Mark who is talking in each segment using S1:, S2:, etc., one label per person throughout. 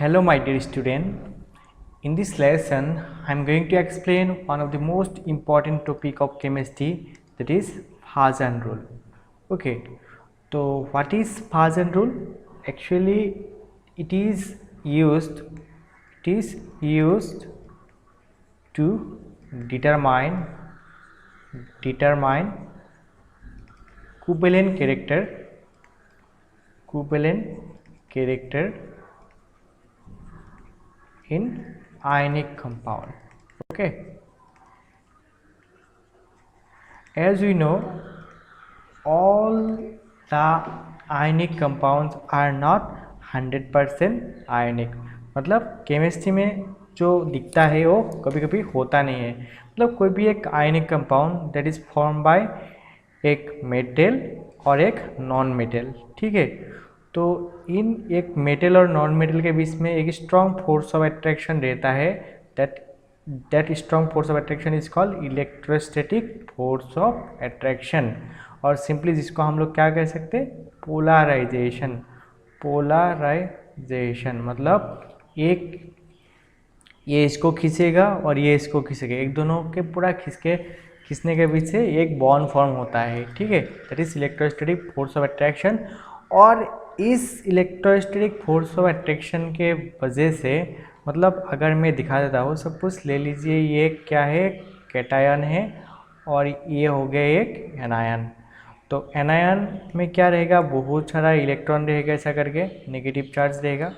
S1: Hello my dear student. In this lesson I am going to explain one of the most important topic of chemistry, that is Paschen rule. Okay, so what is Paschen rule? Actually it is used to determine covalent character in ionic compound. Okay, as we know, all the ionic compounds are not 100% ionic. मतलब chemistry में जो दिखता है वो कभी कभी होता नहीं है. मतलब कोई भी एक ionic compound that is form by एक मेटल और एक नॉन मेटल. ठीक है, तो इन एक मेटल और नॉन मेटल के बीच में एक स्ट्रॉन्ग फोर्स ऑफ अट्रैक्शन रहता है. That strong force of attraction is called electrostatic force of attraction, और सिंपली जिसको हम लोग क्या कह सकते हैं, पोलराइजेशन. मतलब एक ये इसको खींचेगा और ये इसको खींचेगा, एक दोनों के पूरा खींचने के बीच से एक बॉन्ड फॉर्म होता है. ठीक है, that is electrostatic force of attraction. और इस इलेक्ट्रोस्टैटिक फोर्स ऑफ अट्रैक्शन के वजह से, मतलब अगर मैं दिखा देता हूँ, सपोज ले लीजिए ये क्या है, कैटायन है, और ये हो गया एक एनायन. तो एनायन में क्या रहेगा, बहुत सारा इलेक्ट्रॉन रहेगा, ऐसा करके नेगेटिव चार्ज रहेगा,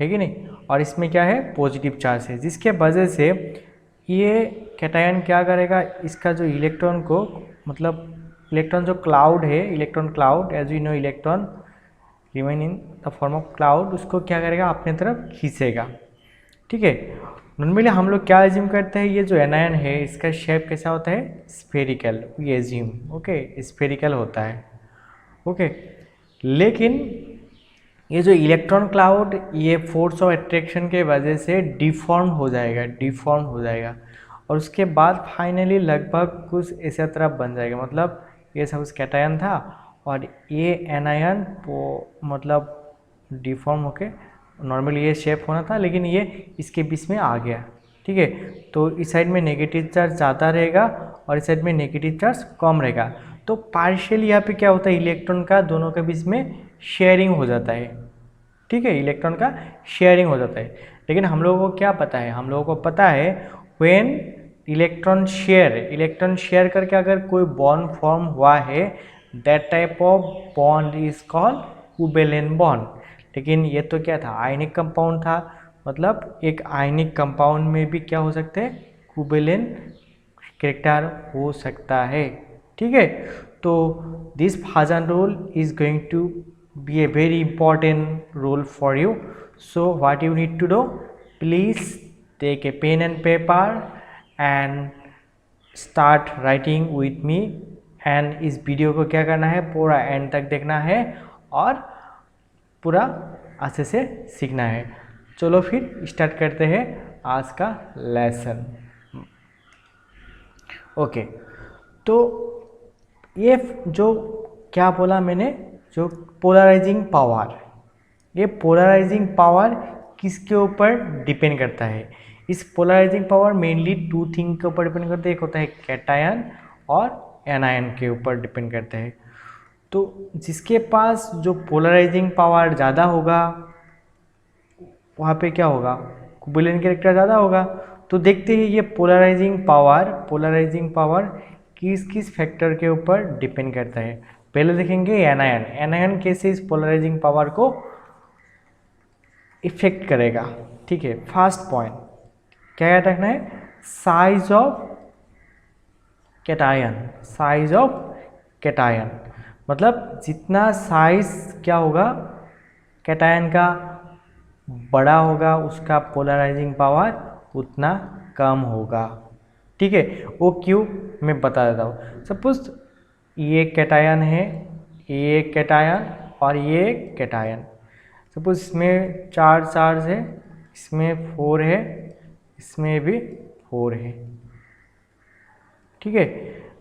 S1: है कि नहीं, और इसमें क्या है, पॉजिटिव चार्ज है, जिसके वजह से ये कैटायन क्या करेगा, इसका जो इलेक्ट्रॉन को, मतलब इलेक्ट्रॉन जो क्लाउड है, electron cloud, as we know electron remain in the form of cloud, उसको क्या करेगा, अपने तरफ खींचेगा. ठीक है, नॉर्मली हम लोग क्या एज्यूम करते हैं, ये जो एनायन है इसका शेप कैसा होता है, spherical. We assume, okay, spherical होता है. ओके, लेकिन ये जो इलेक्ट्रॉन क्लाउड, ये फोर्स ऑफ अट्रैक्शन के वजह से डिफॉर्म हो जाएगा, और उसके बाद फाइनली लगभग कुछ ऐसा तरह बन जाएगा. मतलब ये सब कैटायन था और ये एनायन मतलब डिफॉर्म होके, नॉर्मली ये शेप होना था लेकिन ये इसके बीच में आ गया. ठीक है, तो इस साइड में नेगेटिव चार्ज ज़्यादा रहेगा और इस साइड में नेगेटिव चार्ज कम रहेगा. तो पार्शियली यहाँ पे क्या होता है, इलेक्ट्रॉन का दोनों के बीच में शेयरिंग हो जाता है. ठीक है, इलेक्ट्रॉन का शेयरिंग हो जाता है. लेकिन हम लोगों को क्या पता है, हम लोगों को पता है व्हेन इलेक्ट्रॉन शेयर करके अगर कोई बॉन्ड फॉर्म हुआ है, that type of bond is called covalent bond. लेकिन ये तो क्या था, आयनिक कंपाउंड था. मतलब एक आयनिक कंपाउंड में भी क्या हो सकते हैं, कोवेलेंट कैरेक्टर हो सकता है. ठीक है, तो this Paschen rule is going to be a very important rule for you. So what you need to do, please take a pen and paper and start writing with me. and इस video को क्या करना है, पूरा and तक देखना है और पूरा अच्छे से सीखना है. चलो फिर स्टार्ट करते हैं आज का लेसन. ओके, तो ये जो क्या बोला मैंने, जो पोलराइजिंग पावर, ये पोलराइजिंग पावर किसके ऊपर डिपेंड करता है. इस polarising power mainly two thing के ऊपर डिपेंड करता है. एक होता है कैटायन और एनायन के ऊपर डिपेंड करता है. तो जिसके पास जो पोलराइजिंग पावर ज़्यादा होगा, वहाँ पे क्या होगा, कोवेलेंट कैरेक्टर ज़्यादा होगा. तो देखते हैं ये पोलराइजिंग पावर किस किस फैक्टर के ऊपर डिपेंड करता है. पहले देखेंगे एनायन कैसे इस पोलराइजिंग पावर को इफेक्ट करेगा. ठीक है, फर्स्ट पॉइंट क्या याद रखना है, साइज ऑफ कैटायन. मतलब जितना साइज क्या होगा कैटायन का बड़ा होगा, उसका पोलराइजिंग पावर उतना कम होगा. ठीक है, वो क्यों मैं बता देता हूँ. सपोज ये कैटायन है, ये कैटायन और ये कैटायन. सपोज इसमें 4 चार्ज है, इसमें 4 है, इसमें भी 4 है. ठीक है,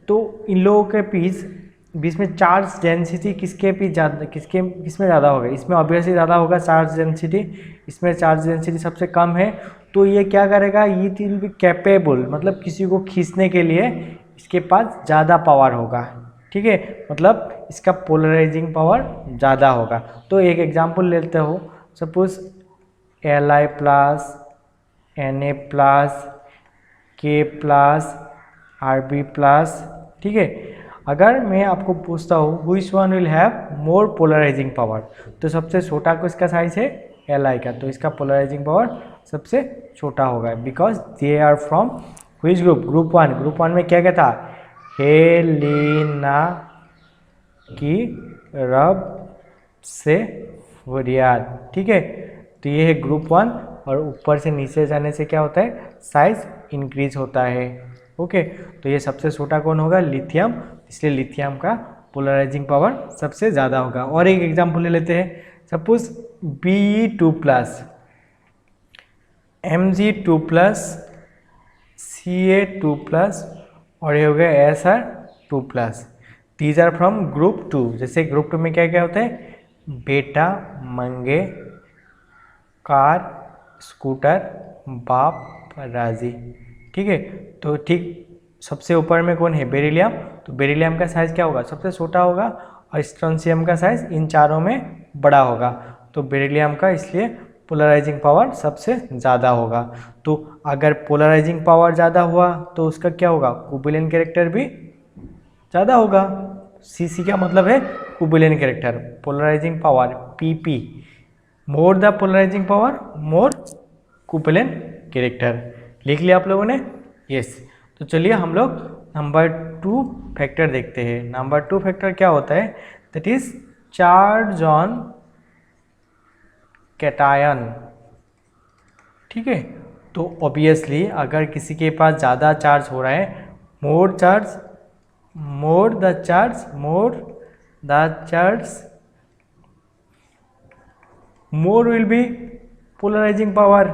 S1: तो इन लोगों के बीच बीच में चार्ज डेंसिटी किसके भी ज़्यादा किसमें ज़्यादा होगा, इसमें ऑब्वियसली ज़्यादा होगा चार्ज डेंसिटी, इसमें चार्ज डेंसिटी सबसे कम है। तो ये क्या करेगा, ये विल बी कैपेबल, मतलब किसी को खींचने के लिए इसके पास ज़्यादा पावर होगा, ठीक है, मतलब इसका पोलराइजिंग पावर ज़्यादा होगा। तो एक एग्जांपल लेते हो, suppose Li plus, Na plus, K plus, Rb plus, ठीक है। अगर मैं आपको पूछता हूँ which one will have more polarising power, तो सबसे छोटा को इसका साइज है Li का, तो इसका पोलराइजिंग पावर सबसे छोटा होगा, because they are from which group, group one में क्या क्या था, हेलिना की रब से बुनियाद, ठीक है। तो ये है ग्रुप वन, और ऊपर से नीचे जाने से क्या होता है, साइज इंक्रीज होता है, ओके। तो ये सबसे छोटा कौन होगा, लिथियम, इसलिए लिथियम का पोलराइजिंग पावर सबसे ज़्यादा होगा। और एक एग्जांपल ले लेते हैं, suppose Be2 plus, Mg2 plus, Ca2 plus, और ये हो गया Sr2 plus, these are from group 2। जैसे ग्रुप 2 में क्या क्या होता है, बेटा, मंगे, कार, स्कूटर, बाप, राजी, ठीक है। तो ठीक सबसे ऊपर में कौन है, बेरिलियम, तो बेरिलियम का साइज़ क्या होगा, सबसे छोटा होगा, और स्ट्रोंशियम का साइज़ इन चारों में बड़ा होगा। तो बेरिलियम का इसलिए पोलराइजिंग पावर सबसे ज़्यादा होगा। तो अगर पोलराइजिंग पावर ज़्यादा हुआ तो उसका क्या होगा, कोवेलेंट कैरेक्टर भी ज़्यादा होगा। Cc का मतलब है covalent character, polarising power Pp, more the polarising power more covalent character. लिख लिया आप लोगों ने, यस। तो चलिए हम लोग नंबर 2 फैक्टर देखते हैं। नंबर 2 फैक्टर क्या होता है, that is charge on cation, ठीक है। तो ऑब्वियसली अगर किसी के पास ज़्यादा चार्ज हो रहा है, more the charge more will be polarising power,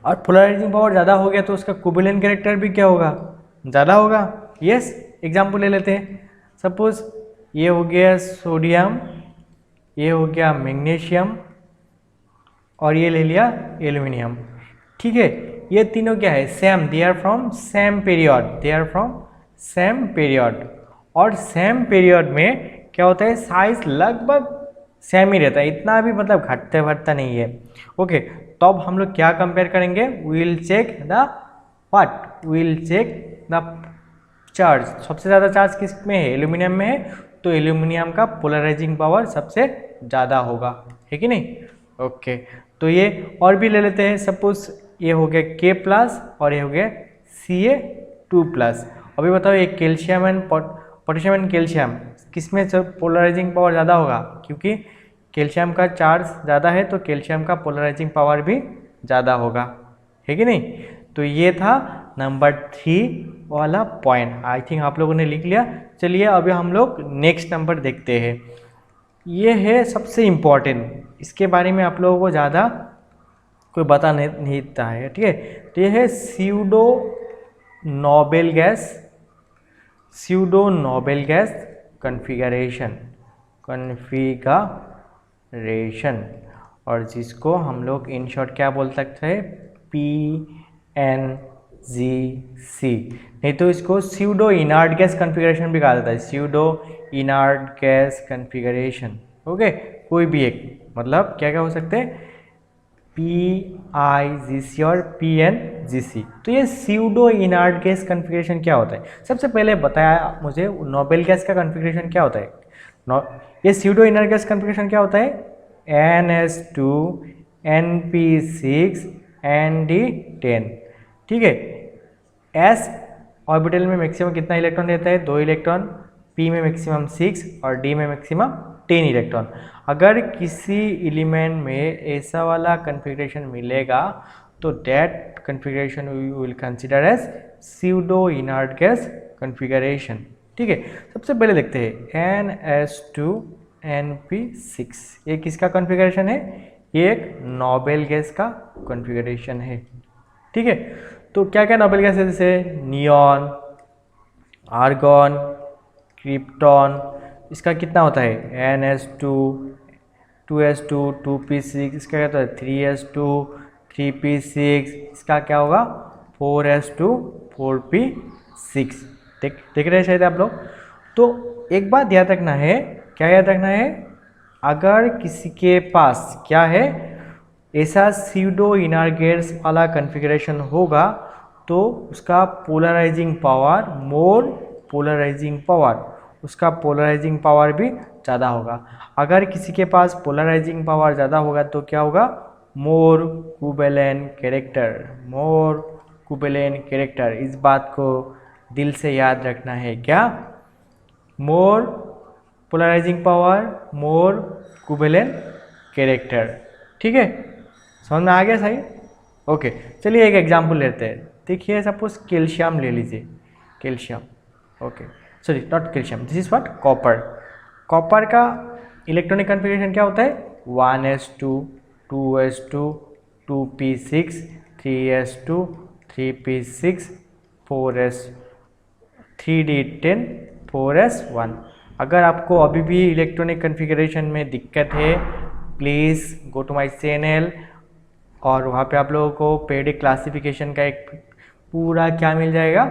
S1: और पोलराइजिंग पावर ज़्यादा हो गया तो उसका कोवेलेंट कैरेक्टर भी क्या होगा, ज़्यादा होगा। यस, एग्जांपल ले लेते हैं, सपोज ये हो गया सोडियम, ये हो गया मैग्नीशियम, और ये ले लिया एल्यूमिनियम, ठीक है। ये तीनों क्या है, same, they are from same period, और सेम पीरियड में क्या होता है, साइज लगभग सेम ही रहता है, इतना भी मतलब घटते बढ़ता नहीं है, ओके। तो अब हम लोग क्या कंपेयर करेंगे, विल चेक द चार्ज, सबसे ज़्यादा चार्ज किस में है, एल्यूमिनियम में है, तो एल्यूमिनियम का पोलराइजिंग पावर सबसे ज़्यादा होगा, है कि नहीं, ओके। तो ये और भी ले लेते हैं, सपोज ये हो गया K प्लस, और ये हो गया Ca2 प्लस। अभी बताओ ये calcium and potassium and calcium किसमें पोलराइजिंग पावर ज़्यादा होगा, क्योंकि कैल्शियम का चार्ज ज़्यादा है तो कैल्शियम का पोलराइजिंग पावर भी ज़्यादा होगा, है कि नहीं। तो ये था नंबर 3 वाला पॉइंट, आई थिंक आप लोगों ने लिख लिया। चलिए अभी हम लोग नेक्स्ट नंबर देखते हैं, ये है सबसे इम्पॉर्टेंट, इसके बारे में आप लोगों को ज़्यादा कोई बता नहीं देता है, ठीक है। तो ये है स्यूडो नोबेल गैस कॉन्फ़िगरेशन, और जिसको हम लोग इन शॉर्ट क्या बोल सकते हैं, PNGC, नहीं तो इसको स्यूडो इनर्ट गैस कॉन्फ़िगरेशन भी कहा जाता है, pseudo inert gas configuration, okay. कोई भी एक, मतलब क्या क्या हो सकते हैं, PIGC और PNGC। तो ये स्यूडो इनर्ट गैस कॉन्फ़िगरेशन क्या होता है, सबसे पहले बताया मुझे नोबेल गैस का कॉन्फ़िगरेशन क्या होता है। ये स्यूडो इनर्ट गैस कॉन्फ़िगरेशन क्या होता है, NH2 NP6 ND10, ठीक है। S ऑर्बिटल में मैक्सिमम कितना इलेक्ट्रॉन रहता है, 2 इलेक्ट्रॉन, P में मैक्सिमम 6 और D में मैक्सिमम 10 इलेक्ट्रॉन। अगर किसी एलिमेंट में ऐसा वाला कॉन्फ़िगरेशन मिलेगा तो that configuration we will consider as pseudo inert gas configuration, ठीक है। सबसे पहले देखते हैं NH2 NP6, ये किसका कॉन्फ़िगरेशन है, ये एक नोबेल गैस का कॉन्फ़िगरेशन है, ठीक है। तो क्या क्या नोबेल गैस है, जैसे नियॉन, आर्गन, क्रिप्टॉन, इसका कितना होता है NH2, 2S2, 2p6, इसका क्या होता है 3S2, 3p6, इसका क्या होगा 4S2, 4p6। देख रहे हैं शायद आप लोग। तो एक बात याद रखना है, क्या याद रखना है, अगर किसी के पास क्या है ऐसा स्यूडो इनर गैस वाला कॉन्फ़िगरेशन होगा तो उसका पोलराइजिंग पावर, मोर पोलराइजिंग पावर, उसका पोलराइजिंग पावर भी ज़्यादा होगा। अगर किसी के पास पोलराइजिंग पावर ज़्यादा होगा तो क्या होगा, मोर कोवेलेंट कैरेक्टर, मोर कोवेलेंट कैरेक्टर। इस बात को दिल से याद रखना है, क्या, मोर polarising power, more covalent character. ठीक है, समझ में आ गया सही? ओके, चलिए एक एग्जांपल लेते हैं। देखिए सपोज कैल्शियम ले लीजिए, calcium, okay sorry not calcium, this is what, copper. Copper का इलेक्ट्रॉनिक कॉन्फ़िगरेशन क्या होता है 1s2, 2s2, 2p6, 3s2, 3p6, 4s, 3d10, 4s1। अगर आपको अभी भी इलेक्ट्रॉनिक कॉन्फ़िगरेशन में दिक्कत है please go to my channel, और वहाँ पे आप लोगों को पीरियडिक क्लासिफिकेशन का एक पूरा क्या मिल जाएगा,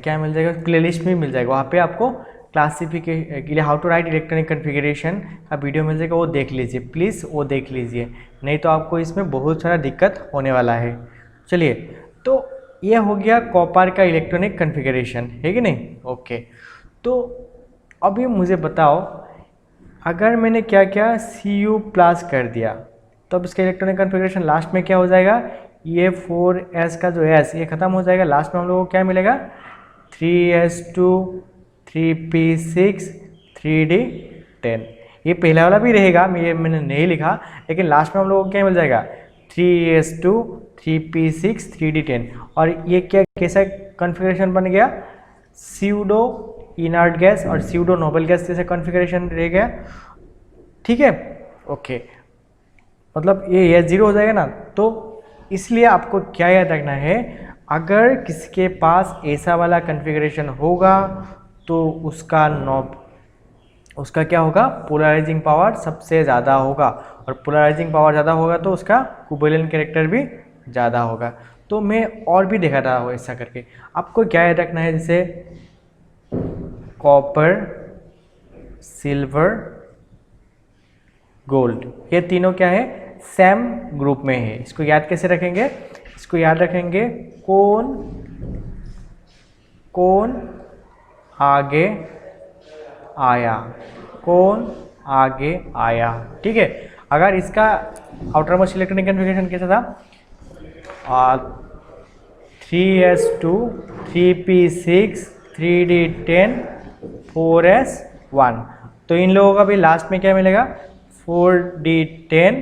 S1: क्या मिल जाएगा, प्लेलिस्ट में मिल जाएगा। वहाँ पे आपको क्लासिफिकेशन के लिए how to write electronic configuration का वीडियो मिल जाएगा, वो देख लीजिए प्लीज़, वो देख लीजिए, नहीं तो आपको इसमें बहुत सारा दिक्कत होने वाला है। चलिए, तो ये हो गया कॉपर का इलेक्ट्रॉनिक कॉन्फ़िगरेशन, है कि नहीं? ओके, तो अभी मुझे बताओ, अगर मैंने क्या क्या Cu+ कर दिया तो अब इसका इलेक्ट्रॉनिक कॉन्फ़िगरेशन लास्ट में क्या हो जाएगा, ये 4s का जो s ये ख़त्म हो जाएगा, लास्ट में हम लोगों को क्या मिलेगा 3s2, 3p6, 3d10। ये पहला वाला भी रहेगा, मैंने नहीं लिखा, लेकिन लास्ट में हम लोगों को क्या मिल जाएगा 3s2, 3p6, 3d10। और ये क्या कैसा कॉन्फ़िगरेशन बन गया, स्यूडो इनर्ट गैस और स्यूडो नोबल गैस जैसे कॉन्फ़िगरेशन रह गया। ठीक है, ओके, मतलब ये 0 हो जाएगा ना। तो इसलिए आपको क्या याद रखना है, अगर किसी के पास ऐसा वाला कॉन्फ़िगरेशन होगा तो उसका क्या होगा, पोलराइजिंग पावर सबसे ज़्यादा होगा, और पोलराइजिंग पावर ज़्यादा होगा तो उसका कोवेलेंट कैरेक्टर भी ज़्यादा होगा। तो मैं और भी देखा था ऐसा करके, आपको क्या याद रखना है, जैसे कॉपर, सिल्वर, गोल्ड, ये तीनों क्या है सेम ग्रुप में है। इसको याद कैसे रखेंगे, इसको याद रखेंगे कौन आगे आया, कौन आगे आया। ठीक है, अगर इसका आउटर मोस्ट इलेक्ट्रॉनिक कॉन्फ़िगरेशन कैसा था 3s2, 3p6, 3d10, 4s1, तो इन लोगों का भी लास्ट में क्या मिलेगा 4d10,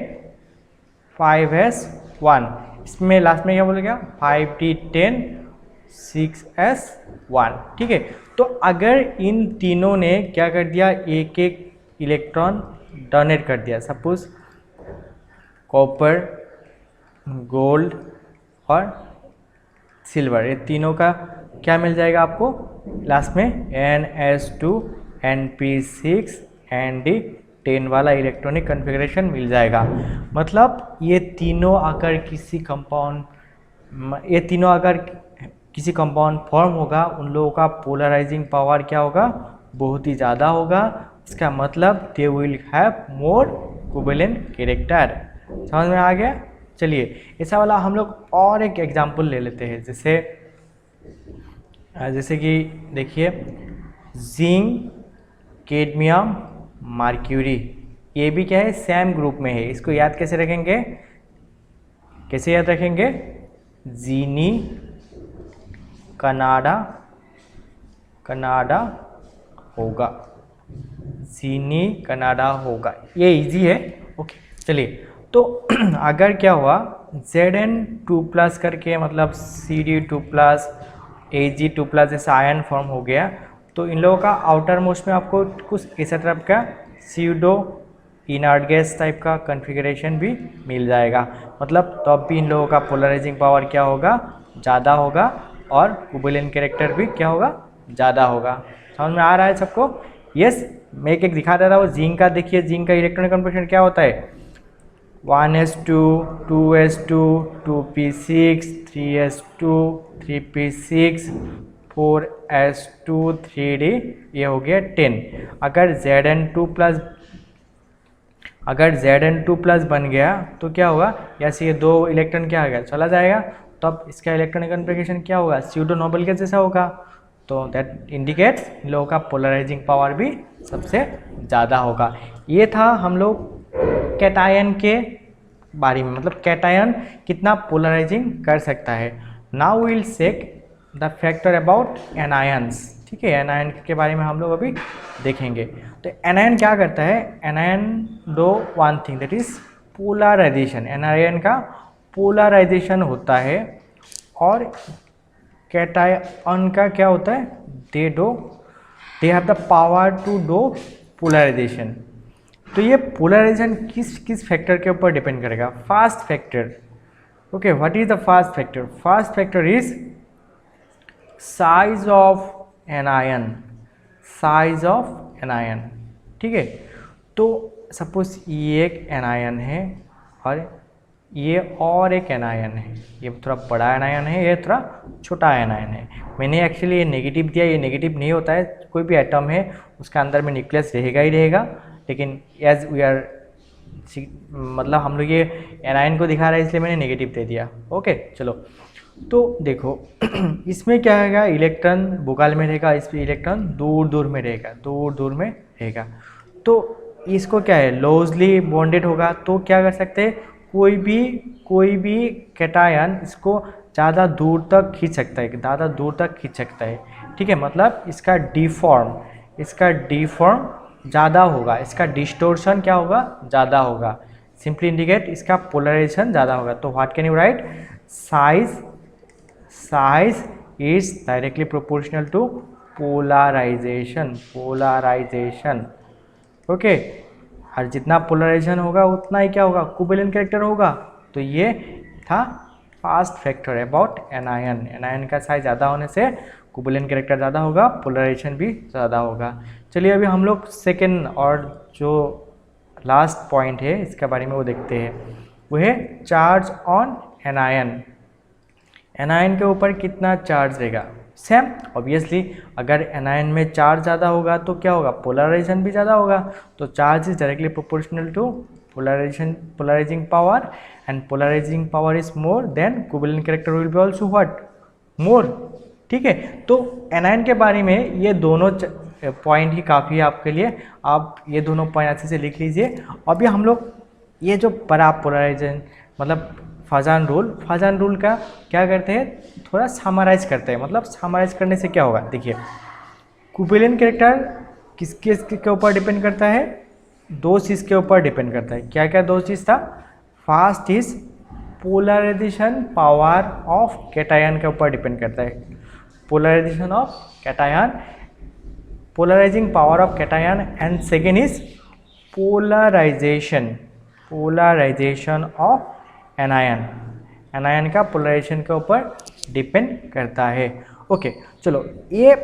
S1: 5s1, इसमें लास्ट में क्या बोलेगा 5d10, 6s1। ठीक है, तो अगर इन तीनों ने क्या कर दिया, एक एक इलेक्ट्रॉन डोनेट कर दिया, सपोज कॉपर, गोल्ड और सिल्वर, ये तीनों का क्या मिल जाएगा आपको लास्ट में NS2, NP6, ND10 वाला इलेक्ट्रॉनिक कॉन्फ़िगरेशन मिल जाएगा। मतलब ये तीनों अगर किसी कंपाउंड फॉर्म होगा, उन लोगों का पोलराइजिंग पावर क्या होगा, बहुत ही ज़्यादा होगा। इसका मतलब they will have more covalent character. समझ में आ गया? चलिए, ऐसा वाला हम लोग और एक एग्जांपल ले लेते हैं, जैसे कि देखिए जिंक, कैडमियम, मर्क्यूरी, ये भी क्या है सेम ग्रुप में है। इसको याद कैसे रखेंगे, कैसे याद रखेंगे, जीनी कनाडा होगा, जीनी कनाडा होगा, ये इजी है। ओके, चलिए, तो अगर क्या हुआ Zn2+ करके मतलब Cd2+, Ag2+ जैसा आयन फॉर्म हो गया, तो इन लोगों का आउटर मोस्ट में आपको कुछ इस टाइप का स्यूडो इनर्ट गैस टाइप का कॉन्फ़िगरेशन भी मिल जाएगा। मतलब तब भी इन लोगों का पोलराइजिंग पावर क्या होगा, ज़्यादा होगा, और कोवेलेंट कैरेक्टर भी क्या होगा, ज़्यादा होगा। समझ में आ रहा है सबको? यस, मैं एक दिखा दे रहा हूँ। जिंक का देखिए, जिंक का इलेक्ट्रॉनिक कॉन्फ़िगरेशन क्या होता है, 1s2 2s2 2p6 3s2 3p6 4s2 3d, ये हो गया 10। अगर Zn2 प्लस बन गया तो क्या होगा, जैसे ये 2 इलेक्ट्रॉन क्या आ गया, चला जाएगा, तो अब इसका इलेक्ट्रॉनिक कॉन्फ़िगरेशन क्या होगा, स्यूडो नोबेल के जैसा होगा। तो दैट इंडिकेट्स इन लोगों का पोलराइजिंग पावर भी सबसे ज़्यादा होगा। ये था हम लोग कैटायन के बारे में, मतलब कैटायन कितना पोलराइजिंग कर सकता है। Now will check the factor about anions. ठीक है, एनायन के बारे में हम लोग अभी देखेंगे। तो एनायन क्या करता है, anion do one thing, that is polarisation. Anion का पोलराइजेशन होता है, और कैटायन का क्या होता है, they have the power to do polarisation. तो ये पोलराइजेशन किस किस फैक्टर के ऊपर डिपेंड करेगा, fast factor. Okay, what is the fast factor? Fast factor is size of anion, size of anion. ठीक है, तो सपोज ये एक एनायन है और ये और एक एनायन है, ये थोड़ा बड़ा एनायन है, ये थोड़ा छोटा एनायन है। मैंने एक्चुअली ये नेगेटिव दिया, ये नेगेटिव नहीं होता है, कोई भी एटम है उसका अंदर में न्यूक्लियस रहेगा ही रहेगा, लेकिन एज वी आर मतलब हम लोग ये एनायन को दिखा रहे हैं इसलिए मैंने नेगेटिव दे दिया। ओके चलो, तो देखो इसमें क्या रहेगा, इलेक्ट्रॉन बुकाल में रहेगा, इस पर इलेक्ट्रॉन दूर दूर में रहेगा, दूर दूर में रहेगा। तो इसको क्या है, लूजली बॉन्डेड होगा, तो क्या कर सकते हैं, कोई भी कैटायन इसको ज़्यादा दूर तक खींच सकता है, ज़्यादा दूर तक खींच सकता है। ठीक है, मतलब इसका डिफॉर्म ज़्यादा होगा, इसका डिस्टोर्शन क्या होगा, ज़्यादा होगा। सिंपली इंडिकेट इसका पोलराइजेशन ज़्यादा होगा। तो what can you write, size is directly proportional to polarisation. Okay, और जितना पोलराइजेशन होगा उतना ही क्या होगा, कोवेलेंट कैरेक्टर होगा। तो ये था fast factor about anion. Anion का साइज ज़्यादा होने से कोवेलेंट कैरेक्टर ज़्यादा होगा, पोलराइजेशन भी ज़्यादा होगा। चलिए अभी हम लोग सेकेंड और जो लास्ट पॉइंट है इसके बारे में वो देखते हैं, वो है चार्ज ऑन एनायन। एनायन के ऊपर कितना चार्ज रहेगा, सेम ऑब्वियसली अगर एनायन में चार्ज ज़्यादा होगा तो क्या होगा, पोलराइजेशन भी ज़्यादा होगा। तो charge is directly proportional to polarising power, and polarising power is more then covalent character will be also what, more. ठीक है, तो एनायन के बारे में ये दोनों पॉइंट ही काफ़ी है आपके लिए, आप ये दोनों पॉइंट अच्छे से लिख लीजिए। अभी हम लोग ये जो बड़ा पोलराइजेशन मतलब फाजान रूल का क्या करते हैं, थोड़ा समराइज करते हैं। मतलब समराइज करने से क्या होगा, देखिए कोवेलेंट कैरेक्टर किसके ऊपर डिपेंड करता है, दो चीज़ के ऊपर डिपेंड करता है। क्या क्या दो चीज़ था, first is polarisation power of cation के ऊपर डिपेंड करता है, polarisation of cation, polarising power of cation, and second is polarisation of anion का पोलराइजेशन के ऊपर डिपेंड करता है। ओके चलो, ये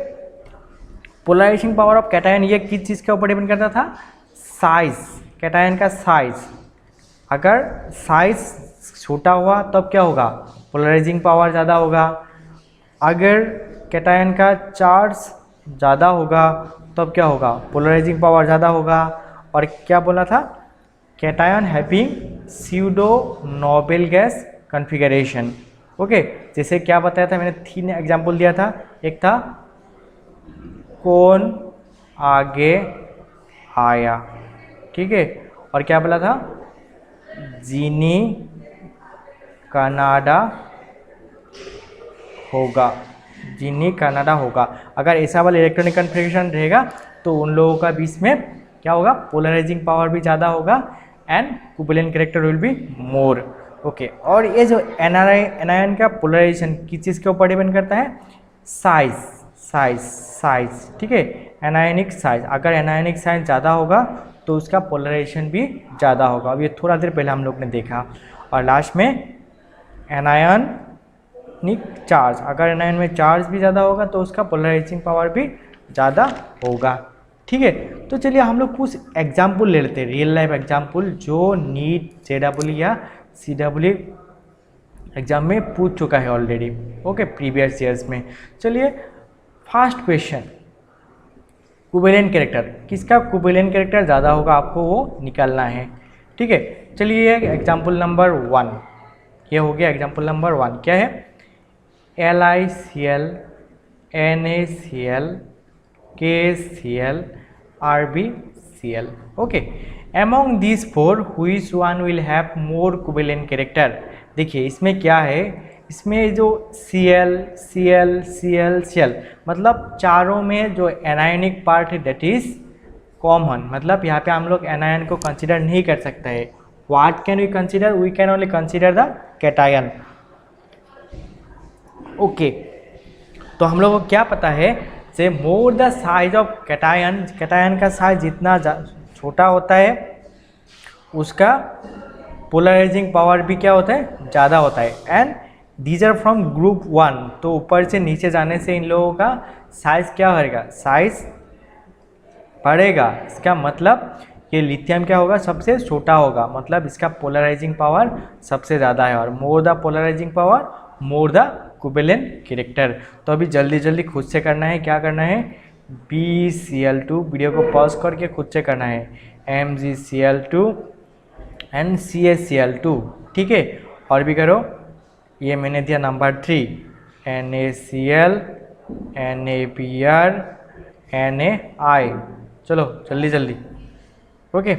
S1: पोलराइजेशन पावर ऑफ कैटायन ये किस चीज़ के ऊपर डिपेंड करता था, साइज, कैटायन का साइज। अगर साइज छोटा हुआ तब क्या होगा, पोलराइजिंग पावर ज़्यादा होगा। अगर कैटायन का चार्ज ज़्यादा होगा तब क्या होगा, पोलराइजिंग पावर ज़्यादा होगा। और क्या बोला था, cation having pseudo noble gas configuration. Okay, जैसे क्या बताया था मैंने, 3 एग्जाम्पल दिया था, एक था कौन आगे आया, ठीक है, और क्या बोला था, जीनी कनाडा होगा, जीनी कनाडा होगा। अगर ऐसा वाला इलेक्ट्रॉनिक कॉन्फ़िगरेशन रहेगा तो उन लोगों का बीच में क्या होगा, पोलराइजिंग पावर भी ज़्यादा होगा and covalent character will be more. Okay, और ये जो एनायन का पोलराइजेशन किस चीज़ के ऊपर डिपेंड करता है, साइज, ठीक है, एनायनिक साइज। अगर एनायनिक साइज ज़्यादा होगा तो उसका पोलराइजेशन भी ज़्यादा होगा। अब ये थोड़ा देर पहले हम लोग ने देखा। और लास्ट में एनायन चार्ज, अगर एनायन में चार्ज भी ज़्यादा होगा तो उसका पोलराइजिंग पावर भी ज़्यादा होगा। ठीक है, तो चलिए हम लोग कुछ एग्जाम्पल ले लेते हैं, रियल लाइफ एग्जाम्पल जो नीट JEE या CEE एग्जाम में पूछ चुका है ऑलरेडी, ओके, प्रीवियस ईयर्स में। चलिए फर्स्ट क्वेश्चन, कोवेलेंट कैरेक्टर, किसका कोवेलेंट कैरेक्टर ज़्यादा होगा आपको वो निकालना है। ठीक है, चलिए एग्जाम्पल नंबर 1, ये हो गया एग्जाम्पल नंबर 1। क्या है? LiCl NaCl KCl RbCl। Okay, among these four which one will have more covalent character? देखिए इसमें क्या है, इसमें जो Cl Cl Cl Cl मतलब चारों में जो एनायनिक पार्ट है दैट इज कॉमन, मतलब यहाँ पे हम लोग एनायन को कंसीडर नहीं कर सकते हैं। What can we consider? We can only consider the cation. Okay, तो हम लोग को क्या पता है, say more the size of cation, cation का साइज जितना छोटा होता है उसका पोलराइजिंग पावर भी क्या होता है, ज़्यादा होता है। And these are from group 1, तो ऊपर से नीचे जाने से इन लोगों का साइज क्या होगा, साइज बढ़ेगा। इसका मतलब ये लिथियम क्या होगा, सबसे छोटा होगा, मतलब इसका पोलराइजिंग पावर सबसे ज़्यादा है। और more the polarising power more the covalent character. तो अभी जल्दी जल्दी खुद से करना है, क्या करना है, BCl2, वीडियो को पॉज करके खुद से करना है, MgCl2 एंड CaCl2। ठीक है, और भी करो, ये मैंने दिया नंबर 3, NaCl NaBr NaI। चलो जल्दी जल्दी। ओके,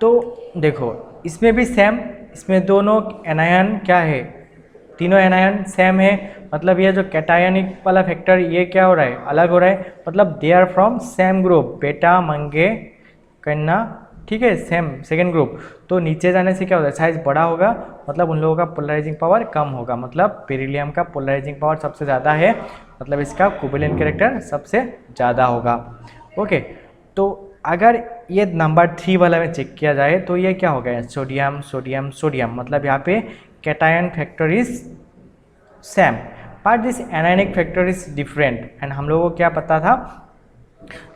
S1: तो देखो इसमें भी सेम, इसमें दोनों एनायन क्या है, तीनों एनायन सेम है, मतलब ये जो कैटायनिक वाला फैक्टर ये क्या हो रहा है, अलग हो रहा है, मतलब they are from same group, बेटा मंगे कन्ना। ठीक है, सेम सेकेंड ग्रुप। तो नीचे जाने से क्या होता है, साइज बड़ा होगा, मतलब उन लोगों का पोलराइजिंग पावर कम होगा, मतलब बेरिलियम का पोलराइजिंग पावर सबसे ज़्यादा है, मतलब इसका कोवेलेंट कैरेक्टर सबसे ज़्यादा होगा। ओके, तो अगर ये नंबर 3 वाला में चेक किया जाए तो ये क्या हो गया, सोडियम सोडियम सोडियम, मतलब यहाँ पे cation factor is same but this anionic factor is different. And हम लोगों को क्या पता था,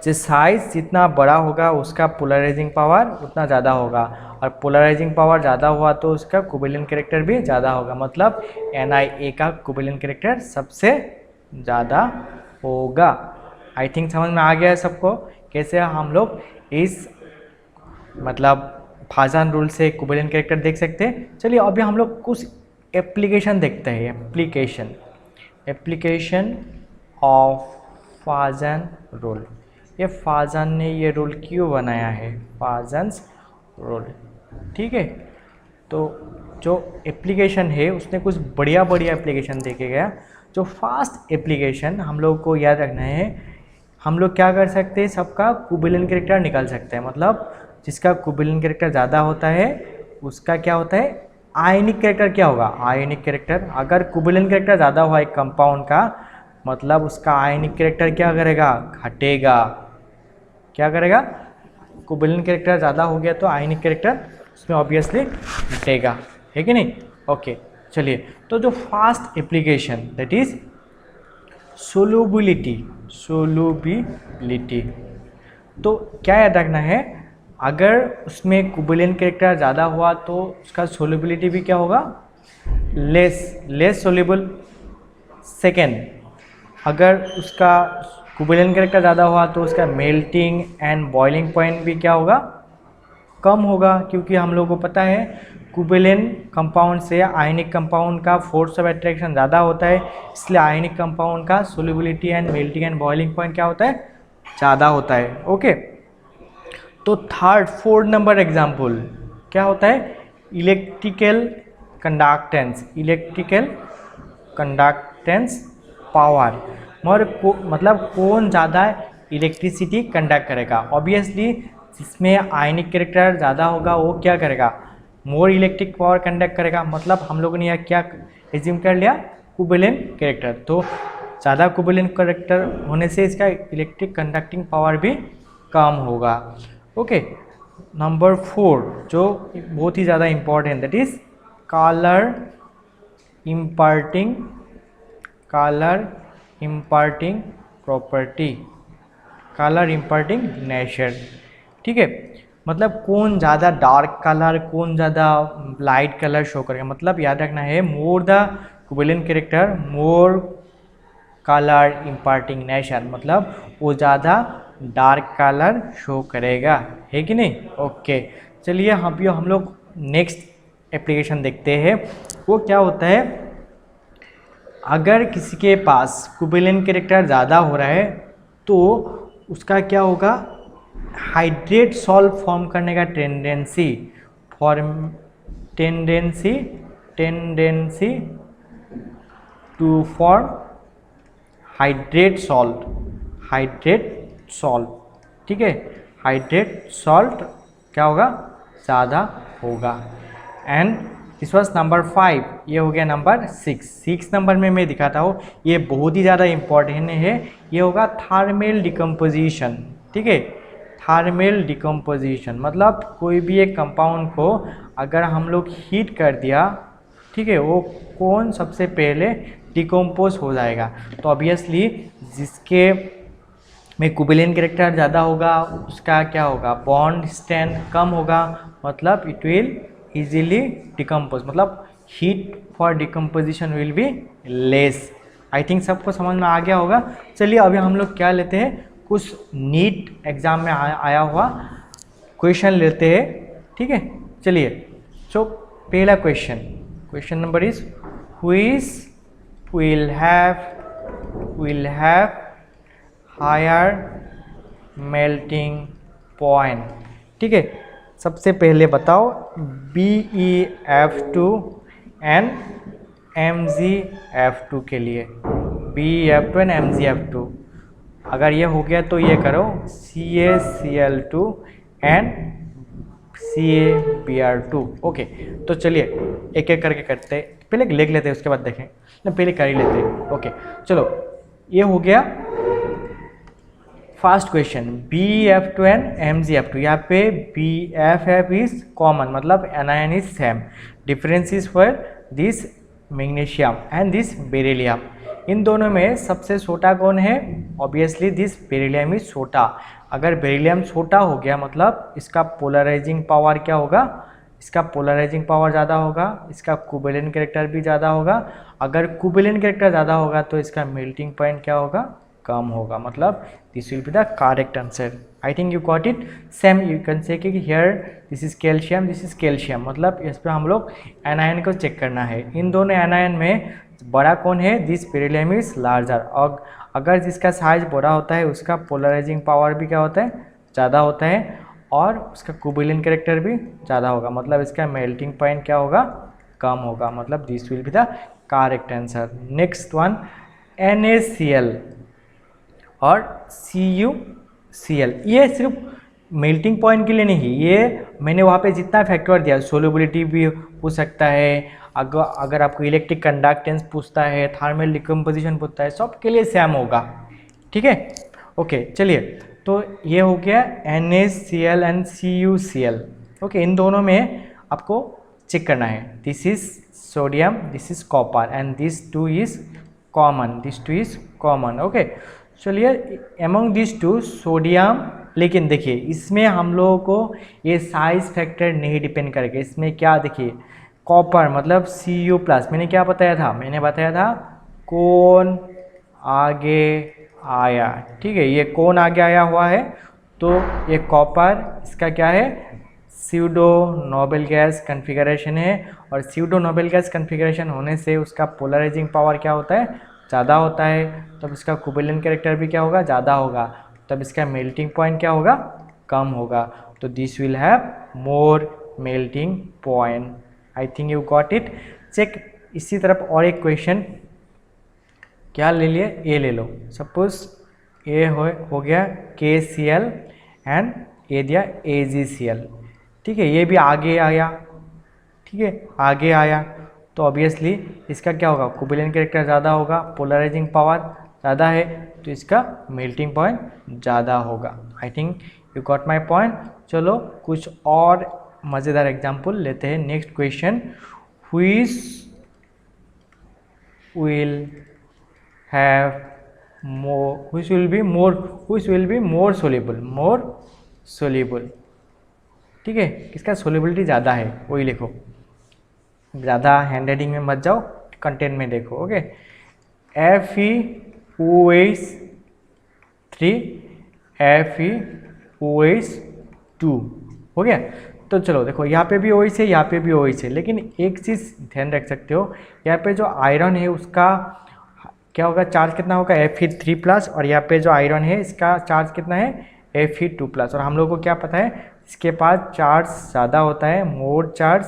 S1: जो साइज जितना बड़ा होगा उसका पोलराइजिंग पावर उतना ज़्यादा होगा, और पोलराइजिंग पावर ज़्यादा हुआ तो उसका कोवेलेंट कैरेक्टर भी ज़्यादा होगा, मतलब Na का कोवेलेंट कैरेक्टर सबसे ज़्यादा होगा। आई थिंक समझ में आ गया है सबको कैसे हम लोग इस मतलब फाजन रूल से कोवेलेंट कैरेक्टर देख सकते हैं। चलिए अभी हम लोग कुछ एप्लीकेशन देखते हैं, एप्लीकेशन ऑफ फाजन रूल। ये फाजन ने ये रूल क्यों बनाया है, फाजन्स रूल। ठीक है, तो जो एप्लीकेशन है उसने कुछ बढ़िया बढ़िया एप्लीकेशन देखे गया। जो फास्ट एप्लीकेशन हम लोग को याद रखना है, हम लोग क्या कर सकते हैं, सबका कोवेलेंट कैरेक्टर निकाल सकते हैं, मतलब जिसका कोवेलेंट कैरेक्टर ज़्यादा होता है उसका क्या होता है, आयनिक कैरेक्टर क्या होगा, आयनिक कैरेक्टर। अगर कोवेलेंट कैरेक्टर ज़्यादा हुआ एक कंपाउंड का, मतलब उसका आयनिक कैरेक्टर क्या करेगा, घटेगा। क्या करेगा, कोवेलेंट कैरेक्टर ज़्यादा हो गया तो आयनिक कैरेक्टर उसमें ऑब्वियसली घटेगा, है कि नहीं। ओके, चलिए, तो जो fast application that is solubility, तो क्या याद रखना है, अगर उसमें कोवेलेंट कैरेक्टर ज़्यादा हुआ तो उसका सोलुबिलिटी भी क्या होगा, लेस सोल्यूबल। सेकेंड, अगर उसका कोवेलेंट कैरेक्टर ज़्यादा हुआ तो उसका मेल्टिंग एंड बॉइलिंग पॉइंट भी क्या होगा, कम होगा, क्योंकि हम लोग को पता है कोवेलेंट कंपाउंड से आयनिक कंपाउंड का फोर्स ऑफ अट्रैक्शन ज़्यादा होता है, इसलिए आयनिक कंपाउंड का solubility and melting and boiling point क्या होता है, ज़्यादा होता है। ओके, तो फोर्थ नंबर एग्जाम्पल क्या होता है, इलेक्ट्रिकल कंडक्टेंस पावर, मतलब कौन ज़्यादा इलेक्ट्रिसिटी कंडक्ट करेगा। ऑब्वियसली जिसमें आयनिक कैरेक्टर ज़्यादा होगा वो क्या करेगा, मोर इलेक्ट्रिक पावर कंडक्ट करेगा, मतलब हम लोगों ने यह क्या एज्यूम कर लिया, कोवेलेंट कैरेक्टर। तो ज़्यादा कोवेलेंट कैरेक्टर होने से इसका इलेक्ट्रिक कंडक्टिंग पावर भी कम होगा। ओके, नंबर 4 जो बहुत ही ज़्यादा important that is colour imparting colour imparting property, colour imparting nature, ठीक है। मतलब कौन ज़्यादा डार्क कलर, कौन ज़्यादा लाइट कलर शो करेगा, मतलब याद रखना है more the covalent character more colour imparting nature, मतलब वो ज़्यादा डार्क कलर शो करेगा, है कि नहीं। ओके चलिए हम लोग नेक्स्ट एप्लीकेशन देखते हैं। वो क्या होता है, अगर किसी के पास कोवेलेंट कैरेक्टर ज़्यादा हो रहा है तो उसका क्या होगा, हाइड्रेट सॉल्ट फॉर्म करने का tendency to form hydrate salt, ठीक है। हाइड्रेट सॉल्ट क्या होगा, ज़्यादा होगा। एंड दिस वॉज नंबर 5, ये हो गया नंबर 6 नंबर में मैं दिखाता हूँ, ये बहुत ही ज़्यादा इम्पॉर्टेंट है, ये होगा थर्मल डिकम्पोजिशन, ठीक है। थर्मल डिकम्पोजिशन मतलब कोई भी एक कंपाउंड को अगर हम लोग हीट कर दिया, ठीक है, वो कौन सबसे पहले डिकम्पोज हो जाएगा। तो ऑब्वियसली जिसके में कोवेलेंट कैरेक्टर ज़्यादा होगा उसका क्या होगा, बॉन्ड स्ट्रेंथ कम होगा, मतलब इट विल इजीली डिकम्पोज, मतलब heat for decomposition will be less. I think सबको समझ में आ गया होगा। चलिए अभी हम लोग क्या लेते हैं, कुछ नीट एग्जाम में आया हुआ क्वेश्चन लेते हैं, ठीक है। चलिए सो पहला question number is which will have higher melting point, ठीक है। सबसे पहले बताओ BeF2 एंड MgF2 के लिए, BeF2 एंड MgF2, अगर ये हो गया तो ये करो CaCl2 एंड CaBr2। ओके तो चलिए एक एक करके करते हैं, पहले लिख लेते हैं उसके बाद देखें ना, पहले कर ही लेते हैं। ओके चलो ये हो गया first question BeF2 and MgF2। यहाँ पे BeF इज कॉमन, मतलब anion is same, difference is for this magnesium and this beryllium. इन दोनों में सबसे छोटा कौन है, ऑब्वियसली दिस बेरिलियम इज छोटा। अगर बेरिलियम छोटा हो गया मतलब इसका पोलराइजिंग पावर क्या होगा, इसका पोलराइजिंग पावर ज़्यादा होगा, इसका कोवेलेंट कैरेक्टर भी ज़्यादा होगा। अगर कोवेलेंट कैरेक्टर ज़्यादा होगा तो इसका मेल्टिंग पॉइंट क्या होगा, कम होगा, मतलब this will be the correct answer. I think you got it. Same you can say कि हियर दिस इज कैल्शियम, मतलब इस पर हम लोग एनायन को चेक करना है। इन दोनों एनायन में बड़ा कौन है, दिस बेरिलियम इज लार्जर। और अगर जिसका साइज बड़ा होता है उसका पोलराइजिंग पावर भी क्या होता है, ज़्यादा होता है, और उसका कोवेलेंट कैरेक्टर भी ज़्यादा होगा, मतलब इसका मेल्टिंग पॉइंट क्या होगा, कम होगा, मतलब this will be the correct answer. Next one NaCl और CuCl, ये सिर्फ मेल्टिंग पॉइंट के लिए नहीं, ये मैंने वहाँ पे जितना फैक्टर दिया, सोल्युबिलिटी भी पूछ सकता है, अगर आपको इलेक्ट्रिक कंडक्टेंस पूछता है, थर्मल डिकम्पोजिशन पूछता है, सब के लिए सेम होगा, ठीक है। ओके चलिए तो ये हो गया NaCl and CuCl। Okay in दोनों में आपको चेक करना है, this is sodium, this is copper and this two is common, okay. चलिए एमंग दिस टू सोडियम, लेकिन देखिए इसमें हम लोगों को ये साइज फैक्टर नहीं डिपेंड करेगा, इसमें क्या देखिए कॉपर मतलब Cu+, मैंने क्या बताया था, मैंने बताया था कौन आगे आया, ठीक है, ये कौन आगे आया हुआ है, तो ये कॉपर इसका क्या है, स्यूडो नोबल गैस कन्फिगरेशन है, और स्यूडो नोबल गैस कन्फिगरेशन होने से उसका पोलराइजिंग पावर क्या होता है, ज़्यादा होता है, तब इसका कोवेलेंट कैरेक्टर भी क्या होगा, ज़्यादा होगा, तब इसका मेल्टिंग पॉइंट क्या होगा, कम होगा, तो this will have more melting point. I think you got it. Check इसी तरफ और एक क्वेश्चन क्या ले लिए, ए ले लो, सपोज ए हो गया KCl एंड ए दिया AgCl, ठीक है, ये भी आगे आया, ठीक है, आगे आया, तो ऑब्वियसली इसका क्या होगा, कोवेलेंट कैरेक्टर ज़्यादा होगा, पोलराइजिंग पावर ज़्यादा है, तो इसका मेल्टिंग पॉइंट ज़्यादा होगा। आई think you got my point. चलो कुछ और मज़ेदार एग्जाम्पल लेते हैं। Next question, which will have more, which will be more soluble, ठीक है, किसका सोलिबिलिटी ज़्यादा है वही लिखो, ज़्यादा हैंड राइटिंग में मत जाओ, कंटेंट में देखो। ओके, FeOH3 FeOH2 हो गया। तो चलो देखो यहाँ पे भी OH है, यहाँ पे भी OH है, लेकिन एक चीज़ ध्यान रख सकते हो, यहाँ पे जो आयरन है उसका क्या होगा, चार्ज कितना होगा Fe3+, और यहाँ पे जो आयरन है इसका चार्ज कितना है Fe2+, और हम लोगों को क्या पता है इसके पास चार्ज ज़्यादा होता है, मोर चार्ज,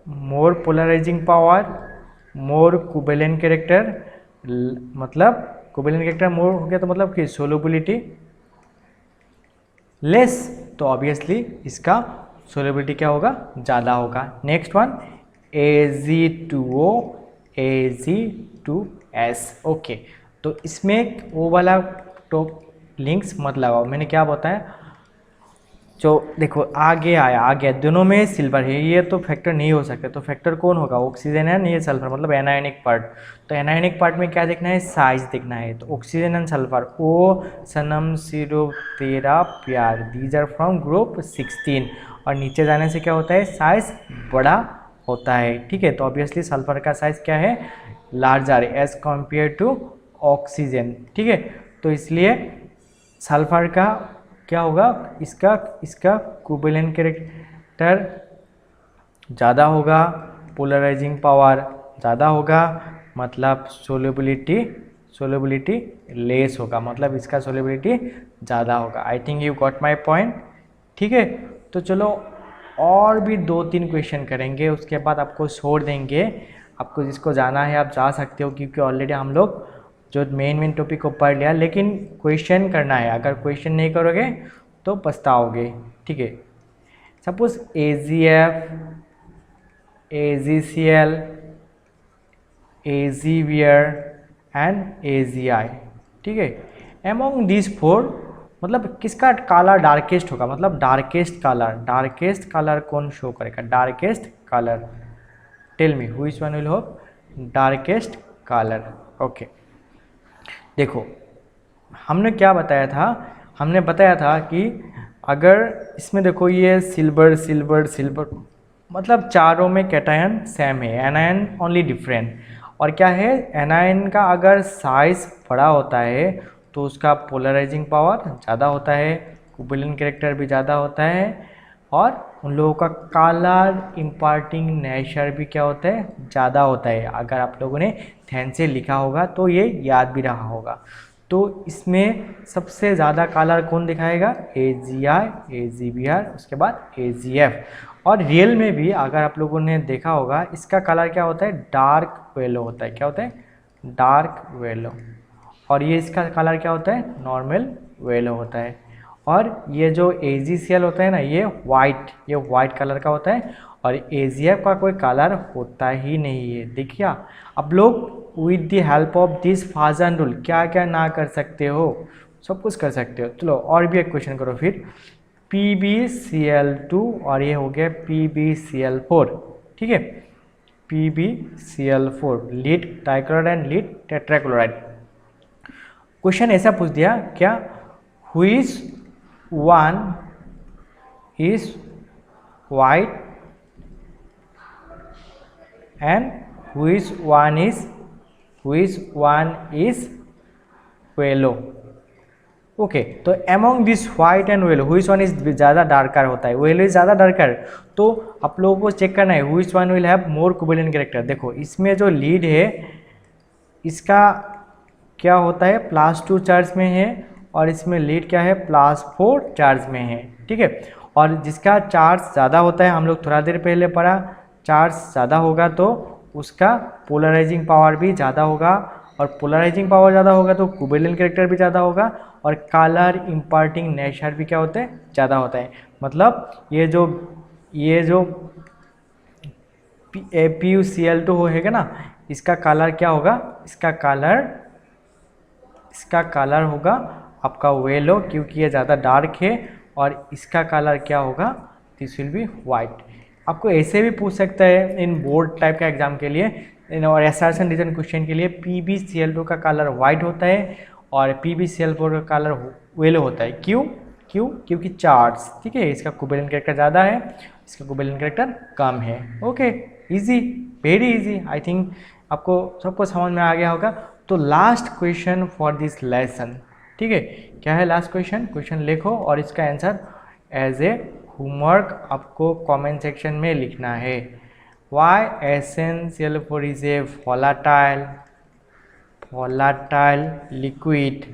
S1: मोर polarising power, more covalent character, मतलब कोवेलेंट कैरेक्टर मोर हो गया तो मतलब कि सोलुबिलिटी लेस, तो ऑब्वियसली इसका सोलुबिलिटी क्या होगा, ज़्यादा होगा। Next one Ag2O Ag2S। Okay, तो इसमें वो वाला टॉप लिंक्स मत लगाओ, मैंने क्या बताया, जो देखो आ गया दोनों में सिल्वर है, ये तो फैक्टर नहीं हो सकता, तो फैक्टर कौन होगा, ऑक्सीजन है, नहीं सल्फर, मतलब एनायनिक पार्ट। तो एनायनिक पार्ट में क्या देखना है, साइज देखना है, तो ऑक्सीजन एंड सल्फर, ओ सनम सिर्फ तेरा प्यार, दीज आर फ्रॉम ग्रुप 16, और नीचे जाने से क्या होता है, साइज बड़ा होता है, ठीक है। तो ऑब्वियसली सल्फर का साइज क्या है, larger as compare to oxygen, ठीक है। तो इसलिए सल्फर का क्या होगा, इसका कोवेलेंट कैरेक्टर ज़्यादा होगा, पोलराइजिंग पावर ज़्यादा होगा, मतलब सोलुबिलिटी लेस होगा, मतलब इसका सोलुबिलिटी ज़्यादा होगा। आई think you got my point, ठीक है। तो चलो और भी 2-3 क्वेश्चन करेंगे, उसके बाद आपको छोड़ देंगे, आपको जिसको जाना है आप जा सकते हो, क्योंकि ऑलरेडी हम लोग जो मेन टॉपिक को पढ़ लिया, लेकिन क्वेश्चन करना है, अगर क्वेश्चन नहीं करोगे तो पछताओगे, ठीक है। Suppose AgF, AgCl, AgBr and AgI, ठीक है। एमोंग दिस 4 मतलब किसका कलर डार्केस्ट होगा, मतलब डार्केस्ट कलर कौन शो करेगा, darkest colour, tell me which one will have darkest colour. Okay, देखो हमने क्या बताया था, हमने बताया था कि अगर इसमें देखो ये सिल्वर, मतलब चारों में कैटायन सेम है, एनायन ओनली डिफरेंट, और क्या है, एनायन का अगर साइज बड़ा होता है तो उसका पोलराइजिंग पावर ज़्यादा होता है, कोवेलेंट कैरेक्टर भी ज़्यादा होता है, और उन लोगों का कलर इम्पार्टिंग नेचर भी क्या होता है, ज़्यादा होता है। अगर आप लोगों ने ध्यान से लिखा होगा तो ये याद भी रहा होगा। तो इसमें सबसे ज़्यादा कलर कौन दिखाएगा, AgI, AgBr, उसके बाद AgF। और रियल में भी अगर आप लोगों ने देखा होगा इसका कलर क्या होता है, डार्क येलो होता है, क्या होता है, डार्क येलो, और ये इसका कलर क्या होता है, नॉर्मल येलो होता है। और ये जो AgCl होता है ना, ये वाइट कलर का होता है, और AgF का कोई कलर होता ही नहीं है। देखिए अब लोग with the help of this Fajans rule क्या क्या ना कर सकते हो, सब कुछ कर सकते हो। चलो और भी एक क्वेश्चन करो फिर, PbCl2 और ये हो गया PbCl4, ठीक है, PbCl4 lead dichloride and lead tetrachloride. Question ऐसा पूछ दिया क्या, which one is white and which one is yellow. Okay, तो among this white and yellow which one is ज़्यादा डार्कर होता है, येलो इज ज़्यादा डार्कर, तो आप लोगों को चेक करना है which one will have more covalent character. देखो इसमें जो लीड है इसका क्या होता है, +2 चार्ज में है, और इसमें लीड क्या है, +4 चार्ज में है, ठीक है। और जिसका चार्ज ज़्यादा होता है, हम लोग थोड़ा देर पहले पढ़ा, चार्ज ज़्यादा होगा तो उसका पोलराइजिंग पावर भी ज़्यादा होगा, और पोलराइजिंग पावर ज़्यादा होगा तो कोवेलेंट कैरेक्टर भी ज़्यादा होगा, और कलर इम्पार्टिंग नेचर भी क्या होता है, ज़्यादा होता है। मतलब ये जो PuCl2 होगा ना, इसका कलर क्या होगा, इसका कलर होगा आपका येलो, क्योंकि ये ज़्यादा डार्क है, और इसका कलर क्या होगा, दिस विल बी वाइट। आपको ऐसे भी पूछ सकता है इन बोर्ड टाइप का एग्जाम के लिए, और एसर्शन रीजन क्वेश्चन के लिए PbCl2 का कलर वाइट होता है और PbCl4 का कलर येलो होता है। क्यों? क्योंकि चार्ज, ठीक है, इसका कोवेलेंट कैरेक्टर ज़्यादा है, इसका कोवेलेंट कैरेक्टर कम है। Okay, easy, very easy. I think आपको सबको समझ में आ गया होगा। तो last question for this lesson, ठीक है, क्या है लास्ट क्वेश्चन? क्वेश्चन लिखो और इसका आंसर एज ए होमवर्क आपको कमेंट सेक्शन में लिखना है। Why SnCl4 is a volatile liquid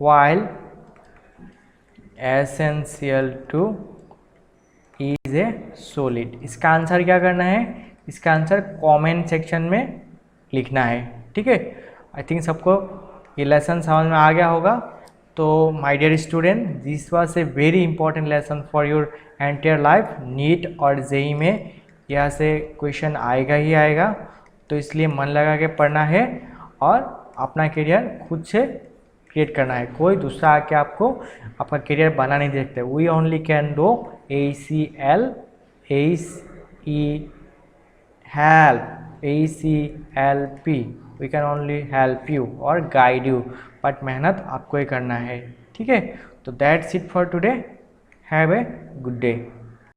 S1: while SnCl2 is a solid? इसका आंसर क्या करना है? इसका आंसर कमेंट सेक्शन में लिखना है, ठीक है। आई थिंक सबको ये लेसन समझ में आ गया होगा। तो my dear student, this was a very important lesson for your entire life. NEET और जेई में यहाँ से क्वेश्चन आएगा ही आएगा, तो इसलिए मन लगा के पढ़ना है और अपना करियर खुद से क्रिएट करना है। कोई दूसरा आके आपको आपका करियर बना नहीं देखते। We only can do ACLP, we can only help you और गाइड यू, बट मेहनत आपको ही करना है, ठीक है। तो that's it for today, have a good day.